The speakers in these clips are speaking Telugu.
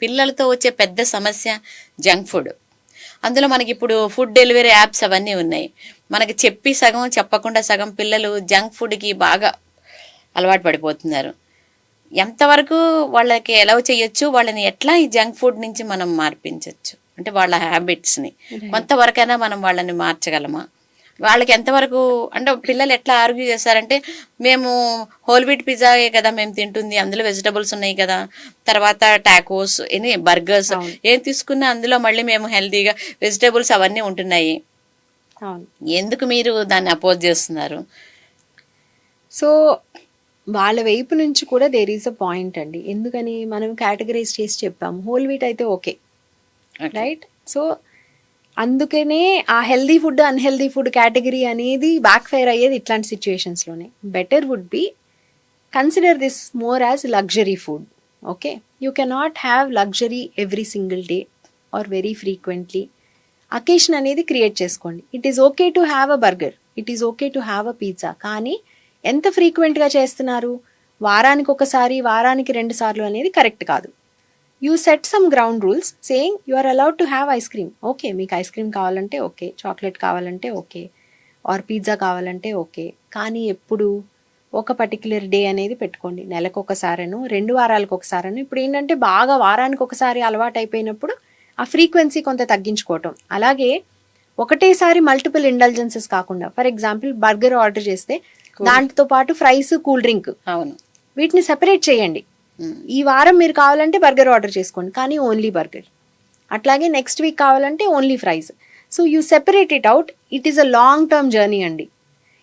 పిల్లలతో వచ్చే పెద్ద సమస్య జంక్ ఫుడ్. అందులో మనకి ఇప్పుడు ఫుడ్ డెలివరీ యాప్స్ అవన్నీ ఉన్నాయి. మనకి చెప్పి సగం చెప్పకుండా సగం పిల్లలు జంక్ ఫుడ్కి బాగా అలవాటు పడిపోతున్నారు. ఎంతవరకు వాళ్ళకి అలౌ చేయొచ్చు, వాళ్ళని ఎట్లా ఈ జంక్ ఫుడ్ నుంచి మనం మార్పించవచ్చు, అంటే వాళ్ళ హ్యాబిట్స్ని కొంతవరకైనా మనం వాళ్ళని మార్చగలమా? వాళ్ళకి ఎంతవరకు అంటే పిల్లలు ఎట్లా ఆర్గ్యూ చేస్తారంటే, మేము హోల్ వీట్ పిజ్జాయే కదా మేము తింటుంది, అందులో వెజిటబుల్స్ ఉన్నాయి కదా, తర్వాత టాకోస్ ఎనీ బర్గర్స్ ఏం తీసుకున్నా అందులో మళ్ళీ మేము హెల్తీగా వెజిటబుల్స్ అవన్నీ ఉంటున్నాయి, ఎందుకు మీరు దాన్ని అపోజ్ చేస్తున్నారు? సో వాళ్ళ వైపు నుంచి కూడా దేర్ ఈస్ అ పాయింట్ అండి. ఎందుకని మనం కేటగరైజ్ చేసి చెప్పాము, హోల్ వీట్ అయితే ఓకే, రైట్? సో అందుకనే ఆ healthy food unhealthy food category అనేది బ్యాక్ ఫైర్ అయ్యేది ఇట్లాంటి సిచ్యుయేషన్స్లోనే. Better would be consider this more as luxury food. Okay, you cannot have luxury every single day or very frequently. Occasion అనేది క్రియేట్ చేసుకోండి. It is okay to have a burger, it is okay to have a pizza, కానీ ఎంత ఫ్రీక్వెంట్గా చేస్తున్నారు? వారానికి ఒకసారి, వారానికి 2 సార్లు అనేది కరెక్ట్ కాదు. You set some ground rules saying you are allowed to have ice cream. Okay, మీకు ఐస్ క్రీమ్ కావాలంటే ఓకే, చాక్లెట్ కావాలంటే ఓకే, ఆర్ పిజ్జా కావాలంటే ఓకే, కానీ ఎప్పుడు ఒక పర్టిక్యులర్ డే అనేది పెట్టుకోండి. నెలకు ఒకసారను, 2 వారాలకు ఒకసారను. ఇప్పుడు ఏంటంటే బాగా వారానికి ఒకసారి అలవాటు అయిపోయినప్పుడు ఆ ఫ్రీక్వెన్సీ కొంత తగ్గించుకోవటం. అలాగే ఒకటేసారి మల్టిపుల్ ఇండల్జెన్సెస్ కాకుండా, ఫర్ ఎగ్జాంపుల్ బర్గర్ ఆర్డర్ చేస్తే దాంతో పాటు ఫ్రైస్, కూల్ డ్రింక్, అవును, వీటిని సెపరేట్ చేయండి. ఈ వారం మీరు కావాలంటే బర్గర్ ఆర్డర్ చేసుకోండి, కానీ ఓన్లీ బర్గర్. అట్లాగే నెక్స్ట్ వీక్ కావాలంటే only fries. So you separate it out. It is a long term journey అండి.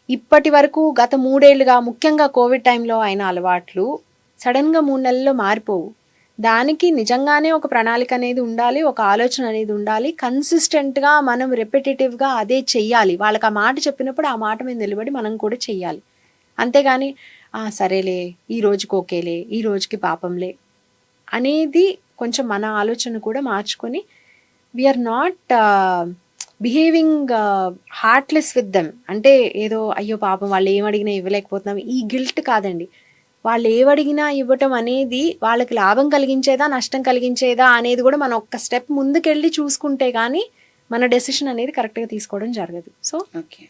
ఇప్పటి వరకు గత 3 ఏళ్ళుగా, ముఖ్యంగా కోవిడ్ టైంలో అయిన అలవాట్లు సడన్గా 3 నెలల్లో మారిపోవు. దానికి నిజంగానే ఒక ప్రణాళిక అనేది ఉండాలి, ఒక ఆలోచన అనేది ఉండాలి. కన్సిస్టెంట్గా మనం రెపిటేటివ్గా అదే చెయ్యాలి. వాళ్ళకి ఆ మాట చెప్పినప్పుడు ఆ మాట మీద నిలబడి మనం కూడా చెయ్యాలి. అంతేగాని సరేలే, ఈ రోజుకి ఓకేలే, ఈ రోజుకి పాపంలే అనేది కొంచెం మన ఆలోచన కూడా మార్చుకొని we are not behaving heartless with them. అంటే ఏదో అయ్యో పాపం వాళ్ళు ఏమడిగినా ఇవ్వలేకపోతున్నాం, ఈ గిల్ట్ కాదండి. వాళ్ళు ఏమడిగినా ఇవ్వటం అనేది వాళ్ళకి లాభం కలిగించేదా నష్టం కలిగించేదా అనేది కూడా మనం ఒక్క స్టెప్ ముందుకెళ్ళి చూసుకుంటే కానీ మన డెసిషన్ అనేది కరెక్ట్గా తీసుకోవడం జరగదు. So okay.